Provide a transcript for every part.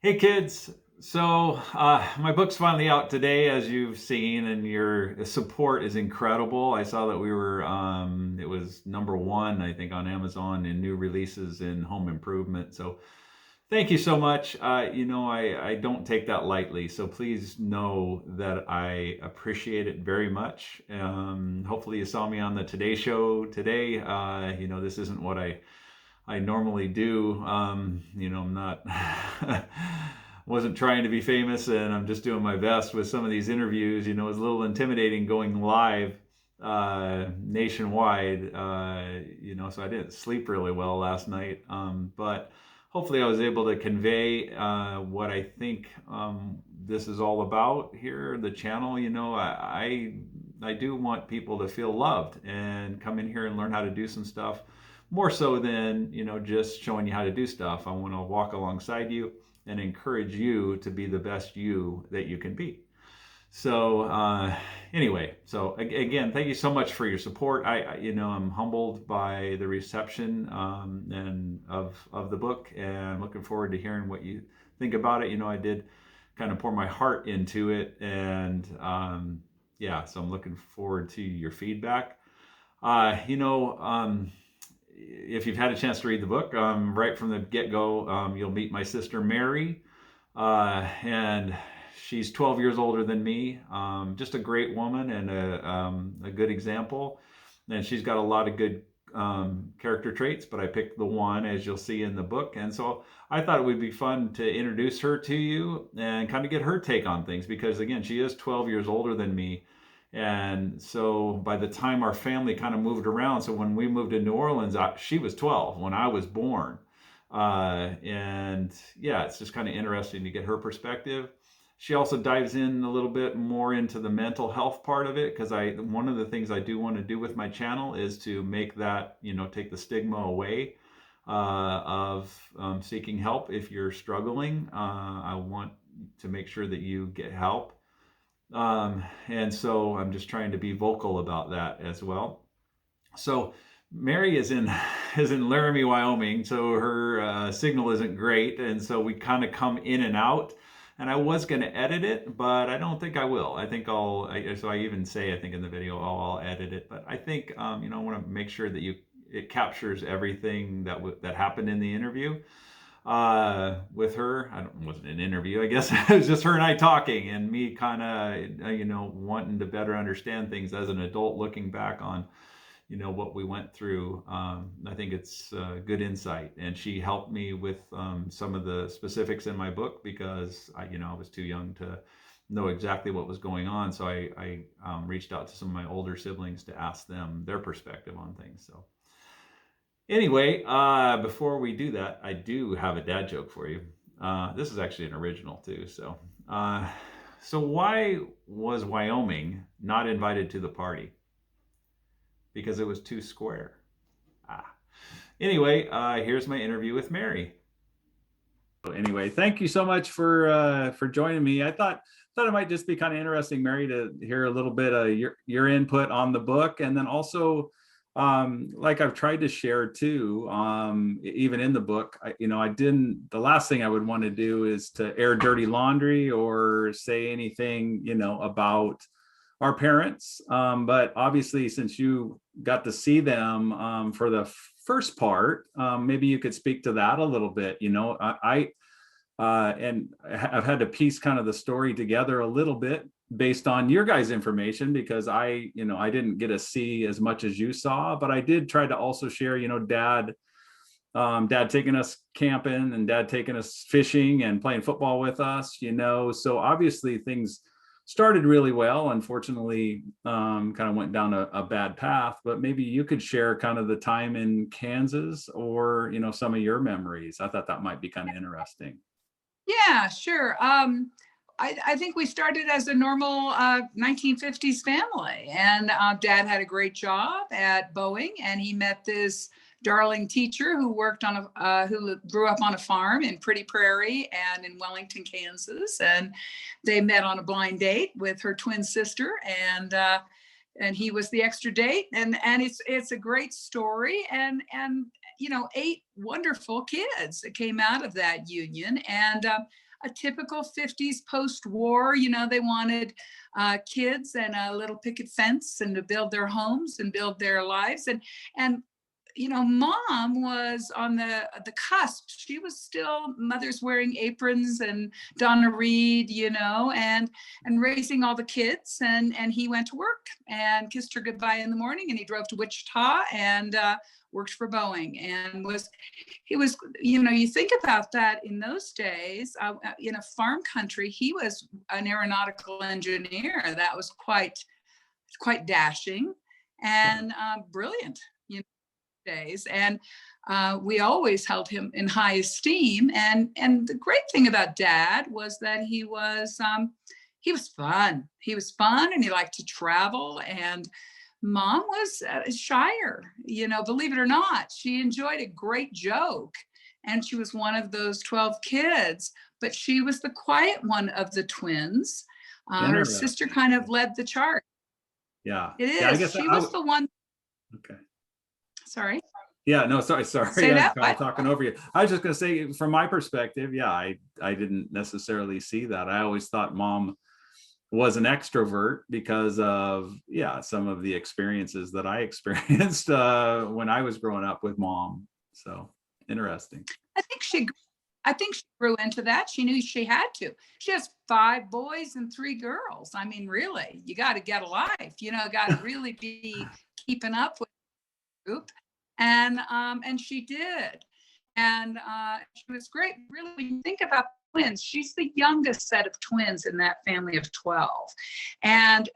Hey kids. My book's finally out today, as you've seen, and your support is incredible. I saw that it was number one, I think, on Amazon in new releases in home improvement. So thank you so much. I don't take that lightly. So please know that I appreciate it very much. Hopefully you saw me on the Today Show today. This isn't what I normally do. I'm not wasn't trying to be famous, and I'm just doing my best with some of these interviews. It's a little intimidating going live nationwide. So I didn't sleep really well last night. But hopefully, I was able to convey what I think this is all about here. The channel. I do want people to feel loved and come in here and learn how to do some stuff more so than just showing you how to do stuff. I want to walk alongside you and encourage you to be the best you that you can be. So again, thank you so much for your support. I'm humbled by the reception and of the book, and I'm looking forward to hearing what you think about it. I did kind of pour my heart into it, and yeah, so I'm looking forward to your feedback. Uh, you know, um, if you've had a chance to read the book, right from the get go, you'll meet my sister Mary, and she's 12 years older than me. Just a great woman and a good example. And she's got a lot of good character traits, but I picked the one, as you'll see in the book. And so I thought it would be fun to introduce her to you and kind of get her take on things because, again, she is 12 years older than me. And so by the time our family kind of moved around, so when we moved to New Orleans, she was 12 when I was born. And yeah, it's just kind of interesting to get her perspective. She also dives in a little bit more into the mental health part of it because I one of the things I do want to do with my channel is to make that, take the stigma away of seeking help if you're struggling. I want to make sure that you get help, and so I'm just trying to be vocal about that as well. So Mary is in Laramie, Wyoming, so her signal isn't great, and so we kind of come in and out. And I was going to edit it, but I don't think I will. I think so I even say, I think in the video, oh, I'll edit it. But I think, I want to make sure that it captures everything that happened in the interview with her. It wasn't an interview, I guess. It was just her and I talking, and me kind of, wanting to better understand things as an adult, looking back on, what we went through. I think it's good insight, and she helped me with some of the specifics in my book because I was too young to know exactly what was going on. So I reached out to some of my older siblings to ask them their perspective on things. So anyway, before we do that, I do have a dad joke for you. This is actually an original too. Uh, so why was Wyoming not invited to the party? Because it was too square. Ah. Anyway, here's my interview with Mary. Anyway, thank you so much for joining me. I thought it might just be kind of interesting, Mary, to hear a little bit of your input on the book, and then also, like I've tried to share too, even in the book. I didn't. The last thing I would want to do is to air dirty laundry or say anything, about our parents. But obviously, since you got to see them for the first part, maybe you could speak to that a little bit. And I've had to piece kind of the story together a little bit based on your guys' information because I didn't get to see as much as you saw, but I did try to also share, dad taking us camping and dad taking us fishing and playing football with us, so obviously things started really well. Unfortunately, kind of went down a bad path, but maybe you could share kind of the time in Kansas or, some of your memories. I thought that might be kind of interesting. Yeah, sure. I think we started as a normal 1950s family, and Dad had a great job at Boeing, and he met this darling teacher who worked on who grew up on a farm in Pretty Prairie and in Wellington, Kansas, and they met on a blind date with her twin sister, and he was the extra date, and it's a great story, and 8 wonderful kids that came out of that union, and a typical 50s post-war. They wanted kids and a little picket fence and to build their homes and build their lives. And mom was on the cusp. She was still, mother's wearing aprons and Donna Reed, and raising all the kids. And he went to work and kissed her goodbye in the morning, and he drove to Wichita and worked for Boeing, and he was, you think about that in those days, in a farm country, he was an aeronautical engineer. That was quite dashing and brilliant, days. And we always held him in high esteem. And the great thing about Dad was that he was fun. He was fun, and he liked to travel. And Mom was shyer, believe it or not. She enjoyed a great joke, and she was one of those 12 kids, but she was the quiet one of the twins. Her sister kind of led the charge. Yeah. It is. Yeah, I guess she was the one. Okay. Sorry. Yeah, no, sorry. Say that? I'm talking over you. I was just going to say, from my perspective, yeah, I didn't necessarily see that. I always thought Mom was an extrovert because of, some of the experiences that I experienced when I was growing up with Mom. So interesting. I think she grew into that. She knew she had to. She has 5 boys and 3 girls. I mean, really, you got to get a life. Got to really be keeping up with the group. And she did. And she was great. Really, when you think about twins, she's the youngest set of twins in that family of 12. And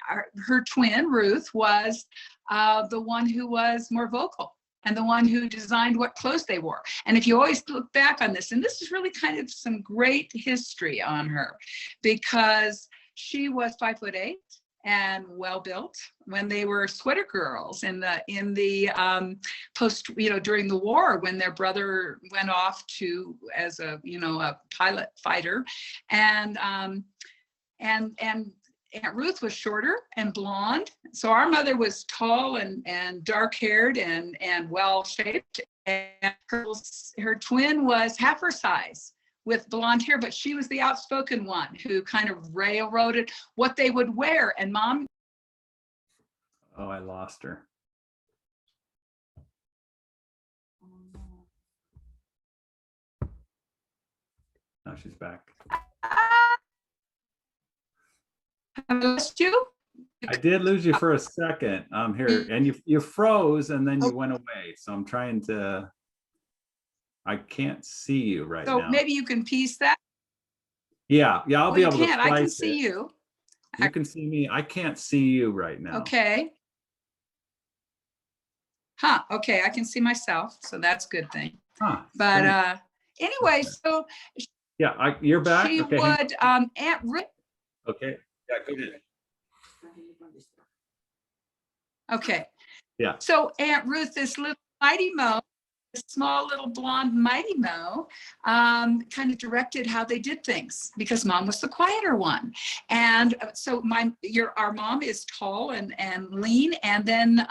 her twin, Ruth, was the one who was more vocal and the one who designed what clothes they wore. And if you always look back on this, and this is really kind of some great history on her, because she was 5'8" and well built when they were sweater girls in the post, during the war, when their brother went off to as a pilot fighter, and Aunt Ruth was shorter and blonde. So our mother was tall and dark haired and well shaped, and her twin was half her size with blonde hair, but she was the outspoken one who kind of railroaded what they would wear. And Mom. Oh, I lost her. Now she's back. I lost you? I did lose you for a second. Here, and you froze and then you went away. So I'm trying to. I can't see you right now. So maybe you can piece that. Yeah, I'll be able to. I can see you. You can see me. I can't see you right now. Okay. Okay, I can see myself, so that's a good thing. But anyway, so yeah, you're back. She okay. would Aunt Ruth. Okay. Yeah, go ahead. Okay. Yeah. So Aunt Ruth, this little Mighty Mo, this small little blonde Mighty Mo, kind of directed how they did things, because Mom was the quieter one. And so our mom is tall and lean, and then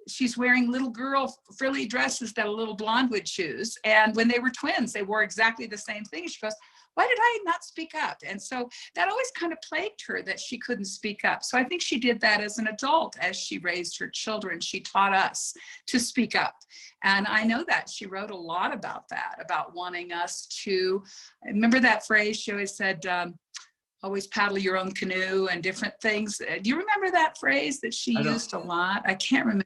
she's wearing little girl frilly dresses that a little blonde would choose. And when they were twins, they wore exactly the same thing. She goes, why did I not speak up? And so that always kind of plagued her, that she couldn't speak up. So I think she did that as an adult. As she raised her children, she taught us to speak up. And I know that she wrote a lot about that, about wanting us to, remember that phrase she always said, always paddle your own canoe and different things. Do you remember that phrase that she used a lot? I can't remember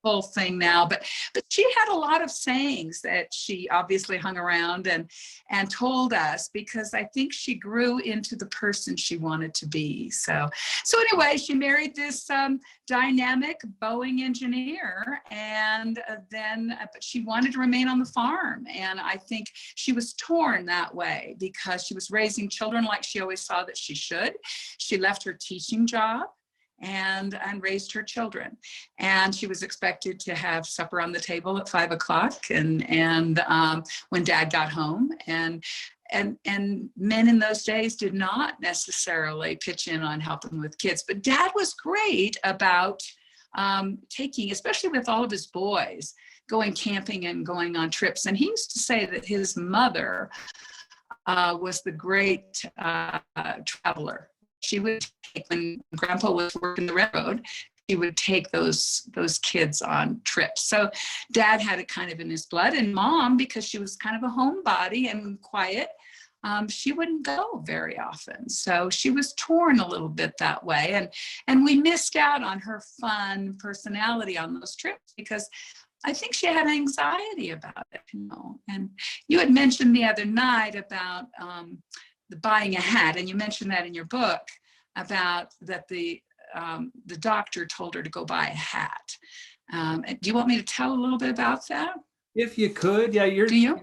the whole thing now, but she had a lot of sayings that she obviously hung around and told us, because I think she grew into the person she wanted to be. So anyway, she married this dynamic Boeing engineer, and but she wanted to remain on the farm. And I think she was torn that way, because she was raising children like she always saw that she should. She left her teaching job and raised her children, and she was expected to have supper on the table at 5 o'clock, and when Dad got home, and men in those days did not necessarily pitch in on helping with kids, but Dad was great about taking, especially with all of his boys, going camping and going on trips. And he used to say that his mother was the great traveler. She would take, when Grandpa was working the railroad, she would take those kids on trips. So Dad had it kind of in his blood, and Mom, because she was kind of a homebody and quiet, she wouldn't go very often. So she was torn a little bit that way. And we missed out on her fun personality on those trips because I think she had anxiety about it, you know. And you had mentioned the other night about the buying a hat, and you mentioned that in your book about that the doctor told her to go buy a hat. Do you want me to tell a little bit about that? If you could, yeah, Do you?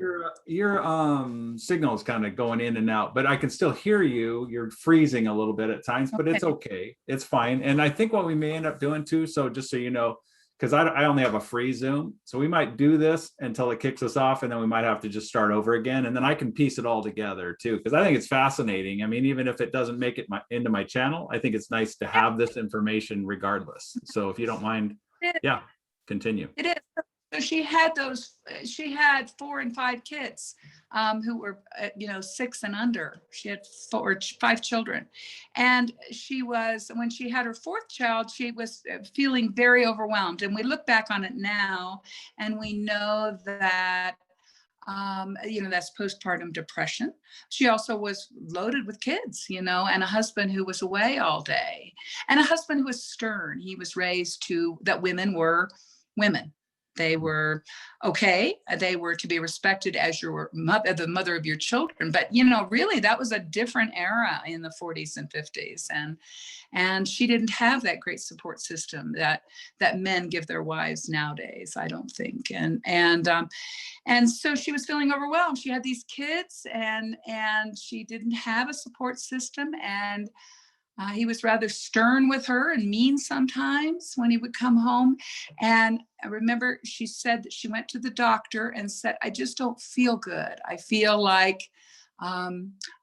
your signal is kind of going in and out, but I can still hear you. You're freezing a little bit at times, but it's Okay. okay. It's fine. And I think what we may end up doing too, so just so you know, because I only have a free Zoom, so we might do this until it kicks us off, and then we might have to just start over again, and then I can piece it all together too, because I think it's fascinating. I mean, even if it doesn't make it into my channel, I think it's nice to have this information regardless. So if you don't mind, yeah, continue. It is. So she had 4 and 5 kids who were, 6 and under. She had 5 children. And when she had her 4th child, she was feeling very overwhelmed. And we look back on it now and we know that, that's postpartum depression. She also was loaded with kids, and a husband who was away all day, and a husband who was stern. He was raised that women were women. They were okay. They were to be respected as the mother of your children. But, really that was a different era in the 40s and 50s. And she didn't have that great support system that men give their wives nowadays, I don't think. And so she was feeling overwhelmed. She had these kids and she didn't have a support system. And he was rather stern with her and mean sometimes when he would come home. And I remember she said that she went to the doctor and said, I just don't feel good. I feel like, I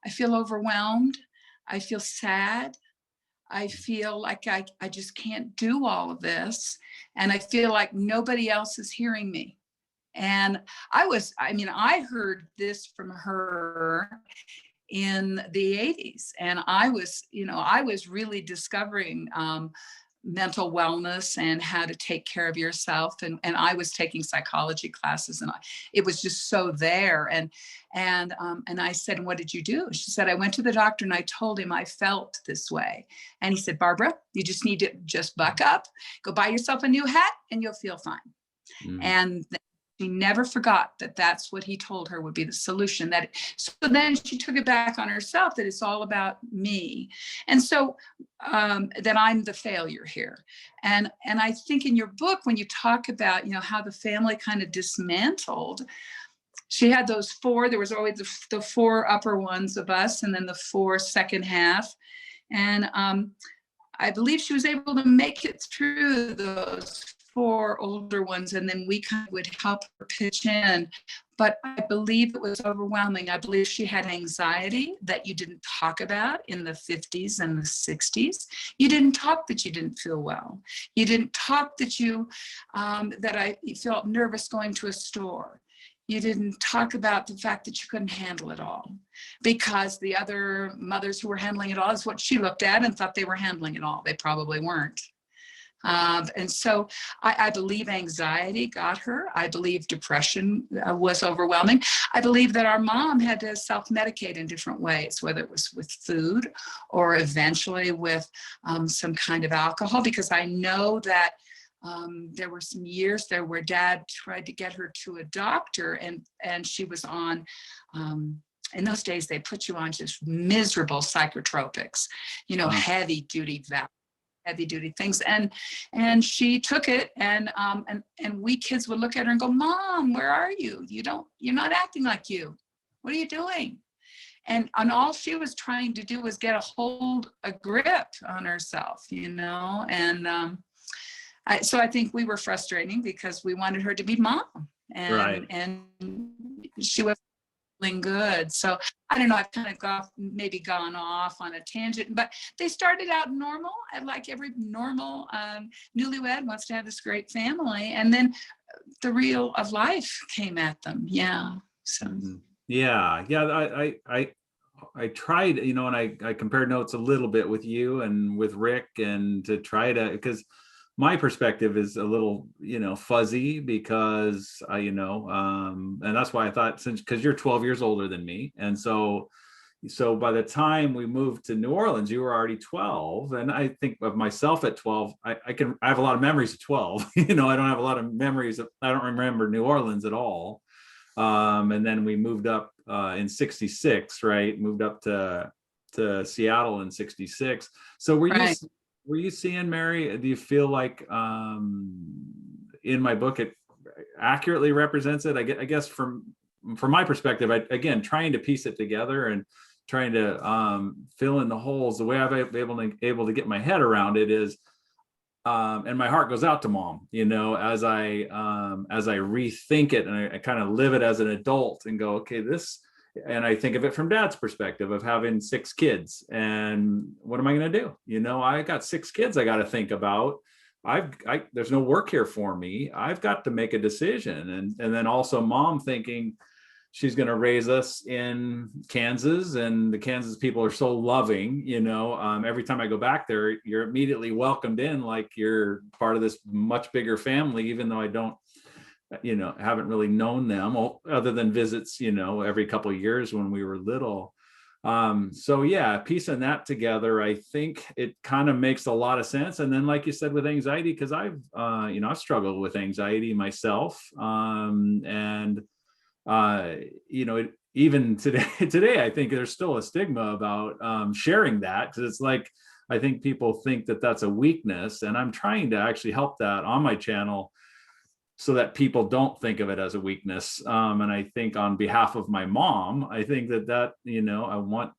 feel overwhelmed. I feel sad. I feel like I just can't do all of this. And I feel like nobody else is hearing me. And I heard this from her in the 80s. And I was really discovering mental wellness and how to take care of yourself. And I was taking psychology classes, and it was just so there. And I said, what did you do? She said, I went to the doctor and I told him I felt this way. And he said, Barbara, you just need to just buck up, go buy yourself a new hat and you'll feel fine. Mm-hmm. And she never forgot that that's what he told her would be the solution. So then she took it back on herself, that it's all about me. And so that I'm the failure here. And I think in your book, when you talk about, how the family kind of dismantled, she had those 4, there was always the 4 upper ones of us, and then the 4 second half. And I believe she was able to make it through those 4 older ones, and then we kind of would help her pitch in. But I believe it was overwhelming. I believe she had anxiety that you didn't talk about in the 50s and the 60s. You didn't talk that you didn't feel well. You didn't talk that I felt nervous going to a store. You didn't talk about the fact that you couldn't handle it all, because the other mothers who were handling it all is what she looked at and thought they were handling it all. They probably weren't. And so I believe anxiety got her. I believe depression was overwhelming. I believe that our mom had to self-medicate in different ways, whether it was with food or eventually with some kind of alcohol, because I know that there were some years there where Dad tried to get her to a doctor, and she was on, in those days, they put you on just miserable psychotropics, heavy duty things. And she took it, and we kids would look at her and go, Mom, where are you? You're not acting like you. What are you doing? And all she was trying to do was get a grip on herself, and so I think we were frustrating because we wanted her to be mom, and she was feeling good. So I don't know, I've kind of maybe gone off on a tangent, but they started out normal, and like every normal newlywed wants to have this great family, and then the real of life came at them. Yeah. So. Yeah. I tried, and I compared notes a little bit with you and with Rick, and to try to, because my perspective is a little, fuzzy, because and that's why I thought, since, because you're 12 years older than me, and so by the time we moved to New Orleans, you were already 12. And I think of myself at 12, I have a lot of memories of 12. I don't have a lot of memories I don't remember New Orleans at all. And then we moved up in 66, right? Moved up to Seattle in 66. So Right. were you seeing, Mary, do you feel like in my book it accurately represents it? I guess from my perspective, again, trying to piece it together and trying to fill in the holes, the way I've been able to get my head around it is, and my heart goes out to Mom, as I rethink it, and I kind of live it as an adult and go, okay, and I think of it from Dad's perspective of having 6 kids, and what am I going to do? I got 6 kids I got to think about. There's no work here for me. I've got to make a decision, and then also Mom thinking she's going to raise us in Kansas, and the Kansas people are so loving. Every time I go back there, you're immediately welcomed in like you're part of this much bigger family, even though I don't, haven't really known them other than visits, every couple of years when we were little. So yeah, piecing that together, I think it kind of makes a lot of sense. And then, like you said, with anxiety, because I've struggled with anxiety myself, and even today, I think there's still a stigma about sharing that, because it's like, I think people think that that's a weakness, and I'm trying to actually help that on my channel so that people don't think of it as a weakness. And I think on behalf of my mom, I think that I want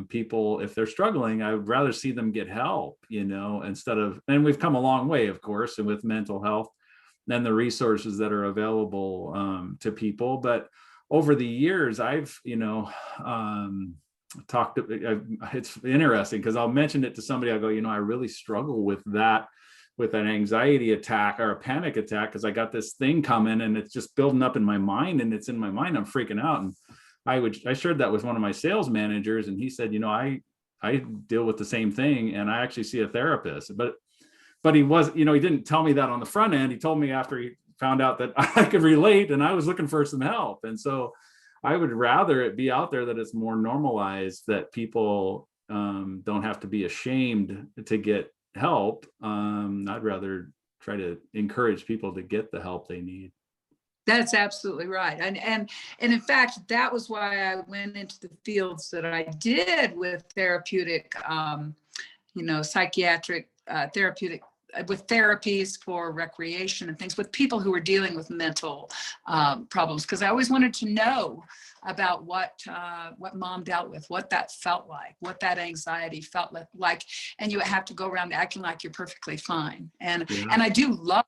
people, if they're struggling, I would rather see them get help, instead of, and we've come a long way, of course, and with mental health and the resources that are available to people. But over the years, I've, talked, it's interesting because I'll mention it to somebody. I go, I really struggle with that, with an anxiety attack or a panic attack, because I got this thing coming and it's just building up in my mind, and it's in my mind, I'm freaking out. And I shared that with one of my sales managers, and he said, I deal with the same thing, and I actually see a therapist. But he was, he didn't tell me that on the front end. He told me after he found out that I could relate, and I was looking for some help. And so I would rather it be out there, that it's more normalized, that people don't have to be ashamed to get help. I'd rather try to encourage people to get the help they need. That's absolutely right. And in fact, that was why I went into the fields that I did with therapeutic, psychiatric therapeutic, with therapies for recreation and things, with people who were dealing with mental problems, because I always wanted to know about what Mom dealt with, what that felt like, what that anxiety felt like. And you have to go around acting like you're perfectly fine. And I do love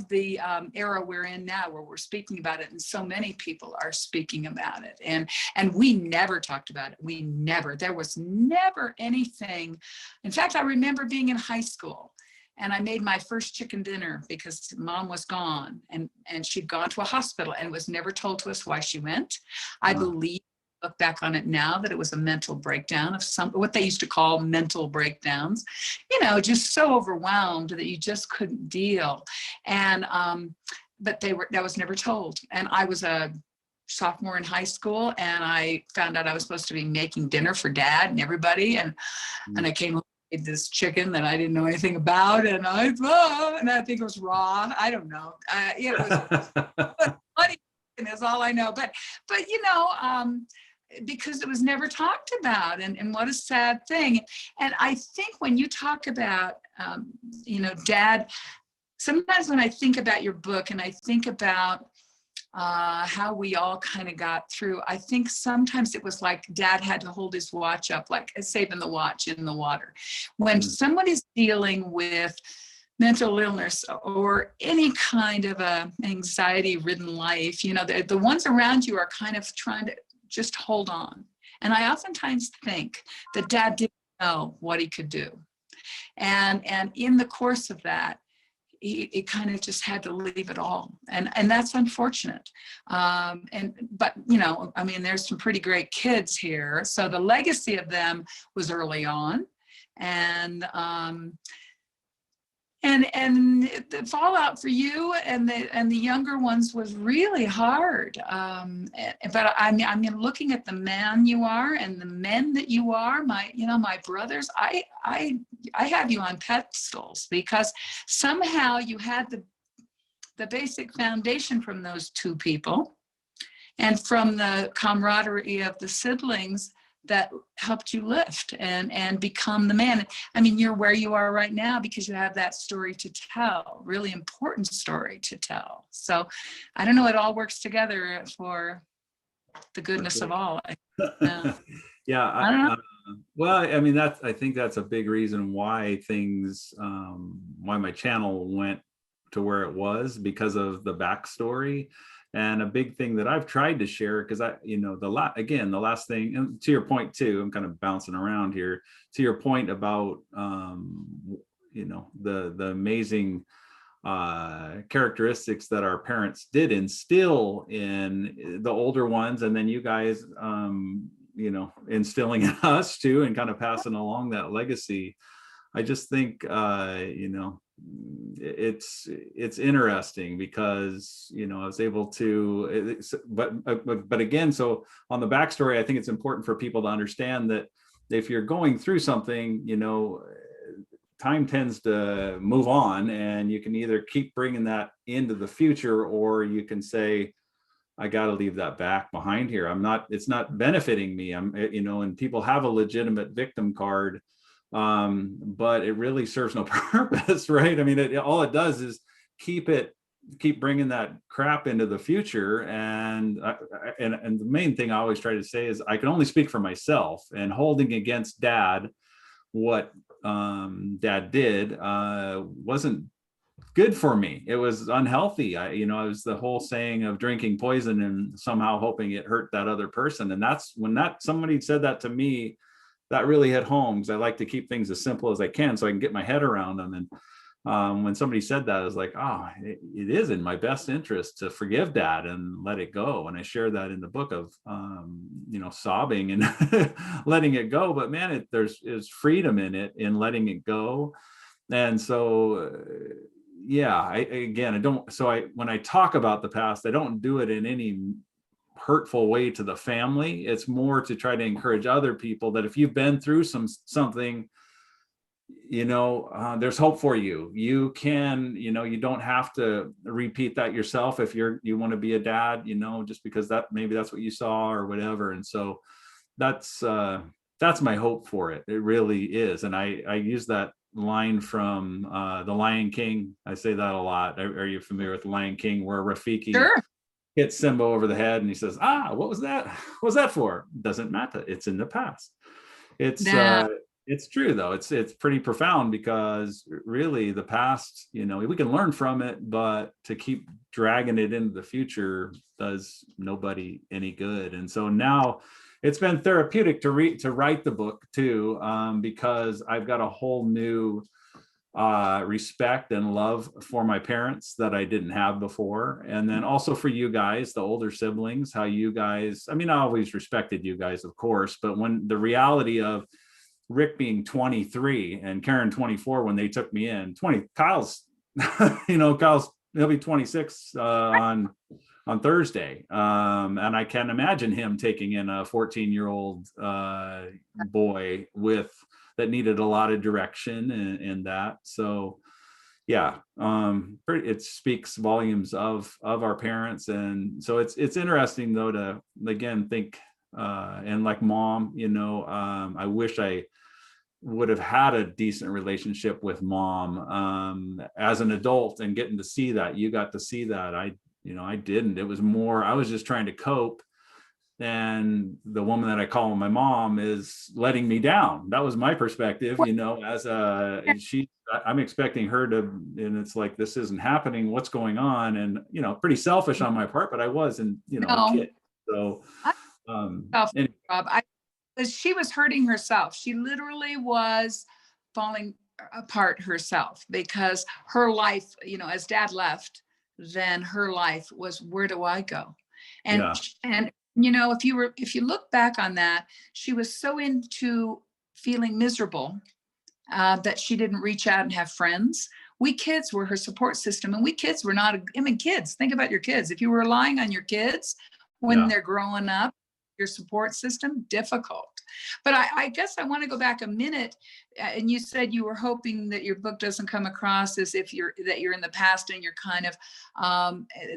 the era we're in now, where we're speaking about it, and so many people are speaking about it. And we never talked about it. There was never anything. In fact, I remember being in high school, and I made my first chicken dinner because Mom was gone, and she'd gone to a hospital, and it was never told to us why she went. I believe, look back on it now, that it was a mental breakdown of what they used to call mental breakdowns, just so overwhelmed that you just couldn't deal. And but that was never told. And I was a sophomore in high school, and I found out I was supposed to be making dinner for Dad and everybody, and I came home, made this chicken that I didn't know anything about, and I think it was raw. I don't know. It was funny, is all I know. But because it was never talked about, and what a sad thing. And I think when you talk about, Dad, sometimes when I think about your book, and I think about how we all kind of got through, I think sometimes it was like Dad had to hold his watch up, like saving the watch in the water. When somebody's dealing with mental illness or any kind of a anxiety-ridden life, the ones around you are kind of trying to just hold on. And I oftentimes think that Dad didn't know what he could do. And in the course of that, he kind of just had to leave it all, and that's unfortunate. But you know, I mean, there's some pretty great kids here, so the legacy of them was early on, and the fallout for you and the younger ones was really hard. But I mean, looking at the man you are and the men that you are, my brothers, I have you on pedestals because somehow you had the basic foundation from those two people and from the camaraderie of the siblings that helped you lift and become the man. I mean, you're where you are right now because you have that story to tell, really important story to tell. So I don't know, it all works together for the goodness of all. Yeah. I don't know. Well, I mean, I think that's a big reason why why my channel went to where it was, because of the backstory. And a big thing that I've tried to share, because the last thing, and to your point too, I'm kind of bouncing around here, to your point about, the amazing characteristics that our parents did instill in the older ones, and then you guys, instilling in us too, and kind of passing along that legacy. I just think, it's interesting because, I was able to, but again, so on the backstory, I think it's important for people to understand that if you're going through something, time tends to move on, and you can either keep bringing that into the future, or you can say, I got to leave that back behind here. It's not benefiting me. And people have a legitimate victim card, but it really serves no purpose, right? I mean, all it does is keep bringing that crap into the future. And the main thing I always try to say is I can only speak for myself, and holding against Dad what Dad did wasn't good for me. It was unhealthy. I was the whole saying of drinking poison and somehow hoping it hurt that other person. And that's when somebody said that to me, that really hit home, because I like to keep things as simple as I can so I can get my head around them. And when somebody said that, I was like, it is in my best interest to forgive Dad and let it go. And I share that in the book of, sobbing and letting it go. But man, there's freedom in it, in letting it go. And so, when I talk about the past, I don't do it in any hurtful way to the family. It's more to try to encourage other people that if you've been through something, there's hope for you. You can, you don't have to repeat that yourself if you want to be a dad, just because maybe that's what you saw or whatever. And so that's my hope for it. It really is. And I use that line from The Lion King. I say that a lot. Are you familiar with The Lion King, where Rafiki hits Simba over the head and he says, what was that? What was that for? Doesn't matter. It's in the past. It's true though. It's pretty profound, because really the past, we can learn from it, but to keep dragging it into the future does nobody any good. And so now it's been therapeutic to write the book too, because I've got a whole new respect and love for my parents that I didn't have before. And then also for you guys, the older siblings, how you guys, I always respected you guys, of course, but when the reality of Rick being 23 and Karen 24 when they took me in, Kyle's he'll be 26 on Thursday. And I can imagine him taking in a 14-year-old boy that needed a lot of direction and that. So it speaks volumes of our parents. And so it's interesting though to again think and like Mom, I wish I would have had a decent relationship with Mom as an adult, and getting to see that. You got to see that. I didn't. It was more, I was just trying to cope. And the woman that I call my mom is letting me down. That was my perspective, I'm expecting her to, and it's like, this isn't happening. What's going on? And, pretty selfish on my part, but I was, a kid. So, Rob, she was hurting herself. She literally was falling apart herself, because her life, you know, as dad left, then her life was, where do I go? Yeah. And you know, if you look back on that, she was so into feeling miserable that she didn't reach out and have friends. We kids were her support system, and we kids were not, I mean, kids, think about your kids. If you were relying on your kids when Yeah. they're growing up, your support system, difficult. But I guess I want to go back a minute. And you said you were hoping that your book doesn't come across as if you're in the past and you're kind of,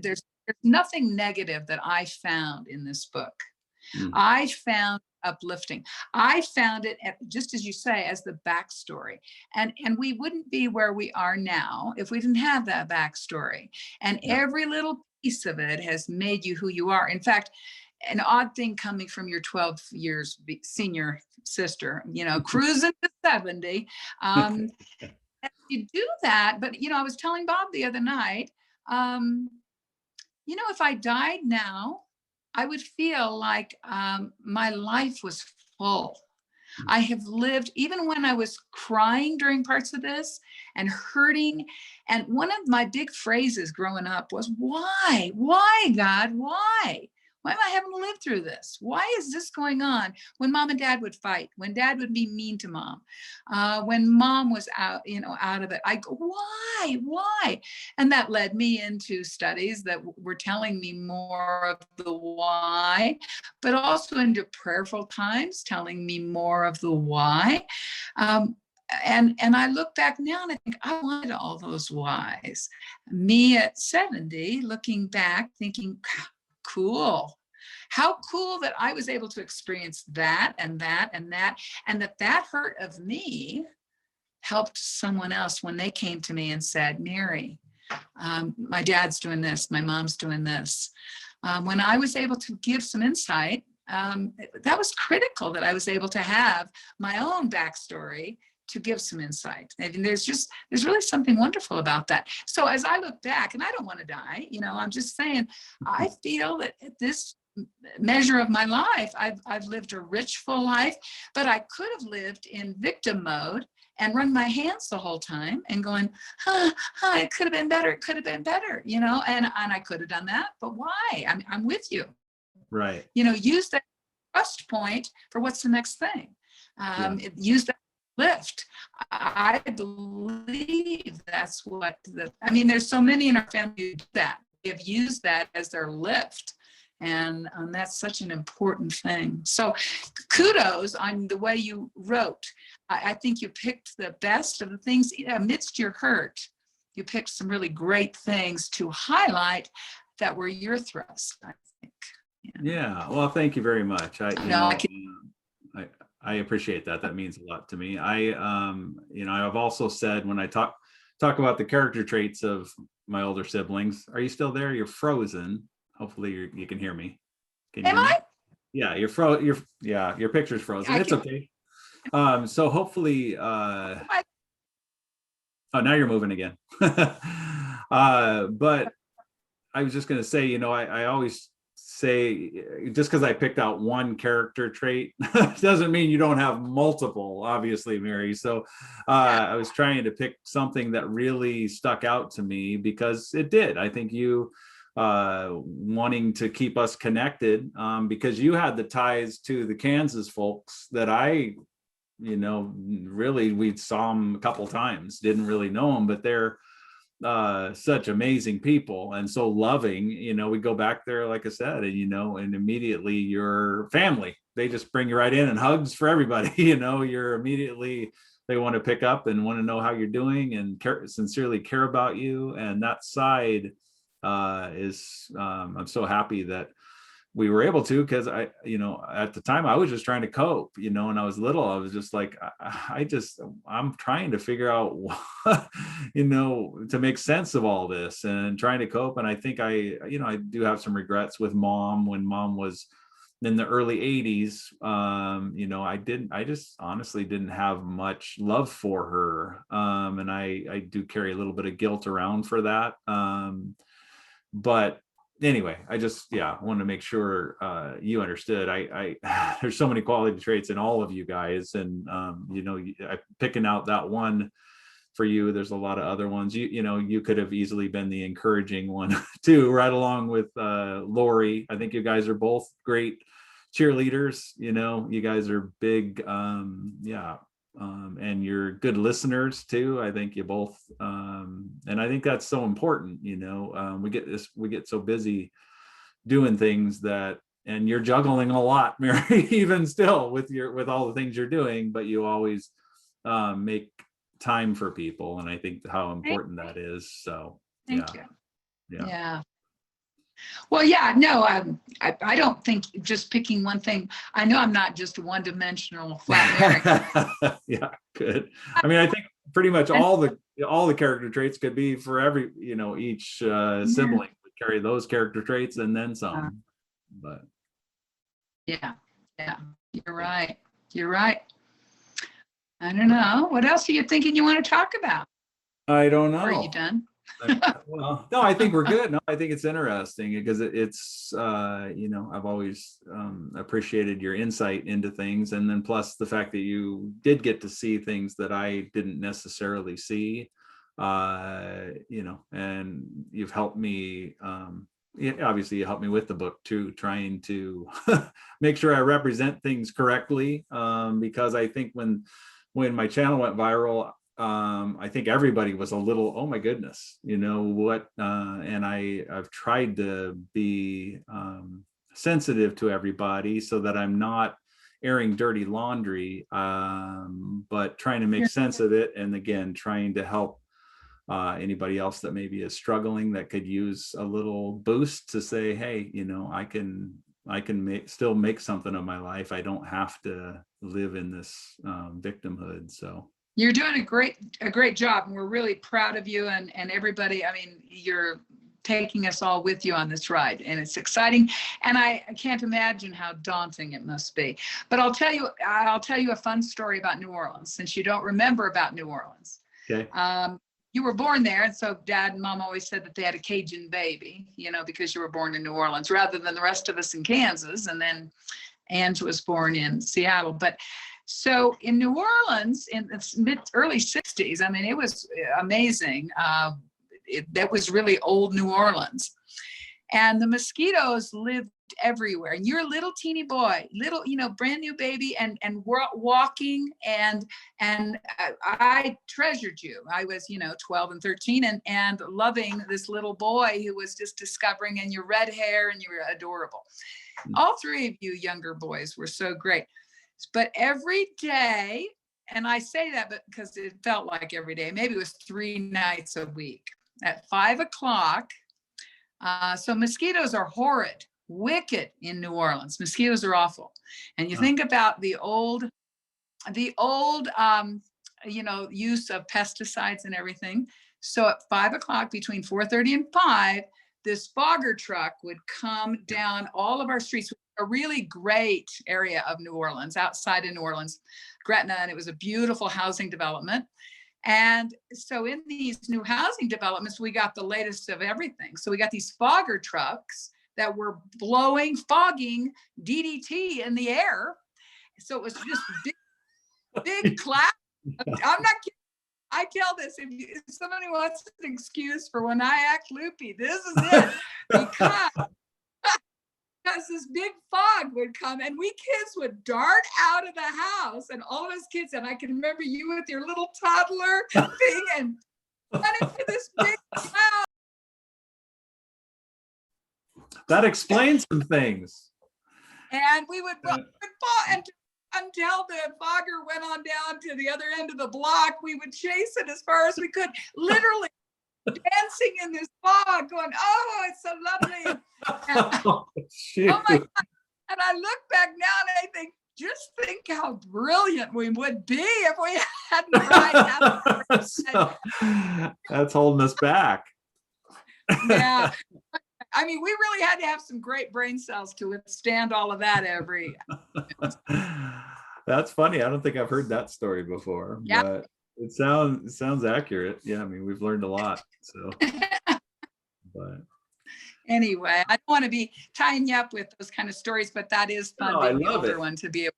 there's nothing negative that I found in this book. Mm. I found uplifting. I found it just as you say, as the backstory. And we wouldn't be where we are now if we didn't have that backstory. And Yeah. every little piece of it has made you who you are. In fact, an odd thing coming from your 12 years senior sister, you know, cruising to 70. You do that, but you know, I was telling Bob the other night, you know, if I died now, I would feel like my life was full. I have lived, even when I was crying during parts of this and hurting. And one of my big phrases growing up was, why? Why, God? Why? Why am I having to live through this? Why is this going on? When mom and dad would fight, when dad would be mean to mom, when mom was out, you know, out of it, I go, why? Why? And that led me into studies that were telling me more of the why, but also into prayerful times telling me more of the why. And I look back now and I think I wanted all those whys. Me at 70, looking back, thinking, cool. How cool that I was able to experience that and that and that, and that hurt of me helped someone else when they came to me and said, Mary, my dad's doing this, my mom's doing this. When I was able to give some insight, that was critical, that I was able to have my own backstory to give some insight. I mean, there's really something wonderful about that. So as I look back, and I don't want to die, you know, I'm just saying, I feel that at this measure of my life, I've lived a rich, full life, but I could have lived in victim mode and run my hands the whole time and going, it could have been better. It could have been better, you know, and I could have done that, but why? I'm with you. Right. You know, use that trust point for what's the next thing. Use that lift. I believe that's what I mean, there's so many in our family who do that. They have used that as their lift. And that's such an important thing. So kudos on the way you wrote. I think you picked the best of the things amidst your hurt. You picked some really great things to highlight that were your thrust, I think. Yeah. Well, thank you very much. I appreciate that. That means a lot to me. I've also said when I talk about the character traits of my older siblings, are you still there? You're frozen. Hopefully you can hear me. Can you Am hear me? I? Yeah, your picture's frozen. It's okay. So hopefully, oh, now you're moving again. But I was just going to say, you know, I always say, just because I picked out one character trait doesn't mean you don't have multiple, obviously, Mary. So I was trying to pick something that really stuck out to me because it did. I think you wanting to keep us connected because you had the ties to the Kansas folks that I, you know, really, we saw them a couple times, didn't really know them, but they're such amazing people and so loving. You know, we go back there, like I said, and you know, and immediately your family, they just bring you right in, and hugs for everybody. You know, you're immediately, they want to pick up and want to know how you're doing and sincerely care about you. And that side is I'm so happy that we were able to, because I, you know, at the time I was just trying to cope, you know, and I was little, I was just like, I'm trying to figure out what, you know, to make sense of all this and trying to cope. And I think I do have some regrets with mom when mom was in the early 80s. You know, I just honestly didn't have much love for her. And I do carry a little bit of guilt around for that. But anyway, I just wanted to make sure you understood. I there's so many quality traits in all of you guys, and you know, I picking out that one for you. There's a lot of other ones. You know, you could have easily been the encouraging one too, right along with Lori. I think you guys are both great cheerleaders. You know, you guys are big, yeah, and you're good listeners too. I think you both, and I think that's so important. You know, we get so busy doing things that, and you're juggling a lot, Mary, even still with all the things you're doing, but you always make time for people, and I think how important that is. So Thank yeah, you. yeah. Yeah. Well, yeah, no, I don't think just picking one thing. I know I'm not just a one-dimensional flat Mary. Yeah, good. I mean, I think pretty much all the character traits could be for every, you know, each sibling would carry those character traits and then some. But yeah, you're right. You're right. I don't know. What else are you thinking you want to talk about? I don't Or are you know. done? Well, no, I think we're good. No, I think it's interesting because it's you know, I've always appreciated your insight into things, and then plus the fact that you did get to see things that I didn't necessarily see, you know, and you've helped me. Yeah, obviously, you helped me with the book too, trying to make sure I represent things correctly, because I think when my channel went viral, I think everybody was a little, oh my goodness, you know what, and I've tried to be sensitive to everybody so that I'm not airing dirty laundry, but trying to make sense of it, and again trying to help anybody else that maybe is struggling, that could use a little boost to say, hey, you know, I can still make something of my life. I don't have to live in this victimhood. So You're doing a great job, and we're really proud of you and everybody. I mean, you're taking us all with you on this ride, and it's exciting. And I can't imagine how daunting it must be. But I'll tell you a fun story about New Orleans, since you don't remember about New Orleans. okay. You were born there, and so Dad and Mom always said that they had a Cajun baby, you know, because you were born in New Orleans rather than the rest of us in Kansas. And then Ange was born in Seattle. But so in New Orleans in the early 60s, I mean, it was amazing. That was really old New Orleans. And the mosquitoes lived everywhere. And you're a little teeny boy, little, you know, brand new baby, and we're walking, and I treasured you. I was, you know, 12 and 13 and loving this little boy who was just discovering, and your red hair, and you were adorable. All three of you younger boys were so great. But every day, and I say that because it felt like every day, maybe it was 3 nights a week at 5 o'clock. So mosquitoes are horrid, wicked in New Orleans. Mosquitoes are awful. And you think about the old, you know, use of pesticides and everything. So at 5 o'clock, between 4:30 and 5, this fogger truck would come down all of our streets. A really great area of New Orleans, outside of New Orleans, Gretna, and it was a beautiful housing development. And so in these new housing developments, we got the latest of everything. So we got these fogger trucks that were fogging DDT in the air. So it was just big cloud. I'm not kidding. I tell this, if somebody wants an excuse for when I act loopy, this is it. Because this big fog would come, and we kids would dart out of the house, and all of us kids, and I can remember you with your little toddler thing and run into this big cloud. That explains some things. And we would fall, and until the fogger went on down to the other end of the block, we would chase it as far as we could, literally dancing in this fog, going, oh, it's so lovely. And, Oh my God. And I look back now and I think, just think how brilliant we would be if we hadn't tried. So, that's holding us back. Yeah. I mean, we really had to have some great brain cells to withstand all of that That's funny. I don't think I've heard that story before, yeah. But it sounds accurate. Yeah, I mean, we've learned a lot. So, but anyway, I don't want to be tying you up with those kind of stories, but that is fun. No, being I love the older it. one to be able.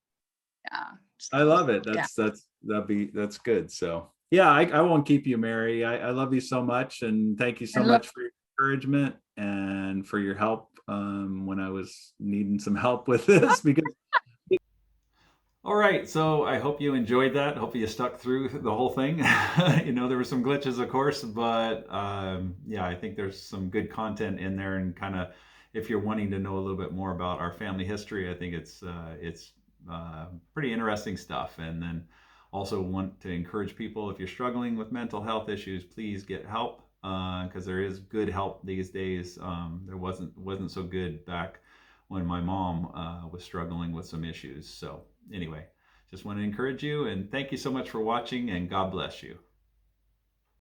Yeah. I love it. Yeah. That's good. So Yeah, I won't keep you, Mary. I love you so much, and thank you so And look, much for your encouragement and for your help when I was needing some help with this. Because all right, so I hope you enjoyed that. Hopefully, you stuck through the whole thing. There were some glitches, of course, but yeah, I think there's some good content in there, and kind of if you're wanting to know a little bit more about our family history, I think it's pretty interesting stuff. And then also want to encourage people, if you're struggling with mental health issues, please get help because there is good help these days. There wasn't so good back when my mom was struggling with some issues. So anyway, just want to encourage you and thank you so much for watching, and God bless you.